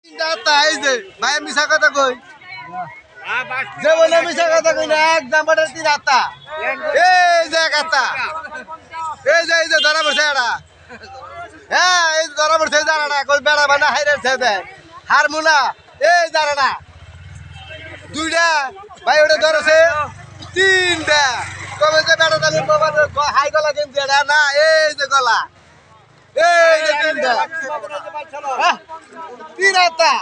এই যে ভাই মিশা কথা কই যে বলে মিশা কথা কই না এক জাম্পারের 3 আতা এই যে কথা এই যে ধরা পড়ছে এটা হ্যাঁ এই ধরা পড়ছে দাঁড়াটা কই বেড়া বানা হাইরেছে দে হারমোনা এই দাঁড়াটা দুইটা ভাই ওটা ধরেছে 3টা কবে যে বেড়া দামি বাবা হাই গলা গেম দেড়া না এই যে গলা এই যে 3টা 3 আতা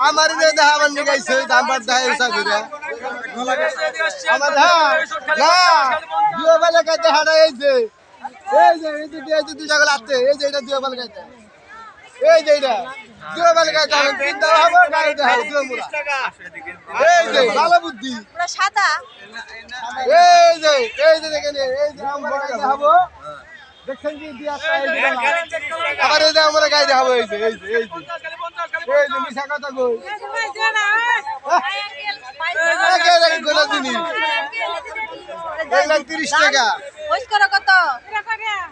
আমার যে দেখাবার নিগাইছে জাম্পার দেখাইছা ঘুরে আমার না দুই বেলা কাটে হাড়া এই যে দুইটা গলা আছে এই যে এটা দুই বেলা কাটে এই যে এটা দুই বেলা কাটে তিনটা হবে গাড়িটা হবে দুই মুড়া এই যে ভালো বুদ্ধি পুরো সাদা এই যে দেখেন এই যে আমরা দেখাবো দেখছেন কি দিয়া আবার এই যে আমরা গাড়ি দেখাবো এই যে মিশা কথা কই গোলা জিনিস এগুলা 30 টাকা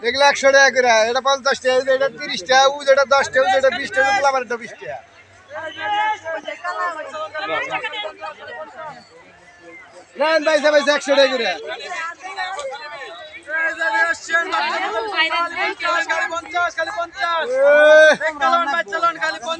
এগুলা 100 টাকা করে এটা 50 টাকা এটা 30 টাকা ও যেটা 10 টাকা যেটা 20 টাকা গুলো আমার এটা 20 টাকা নেন ভাই 100 টাকা করে খালি 50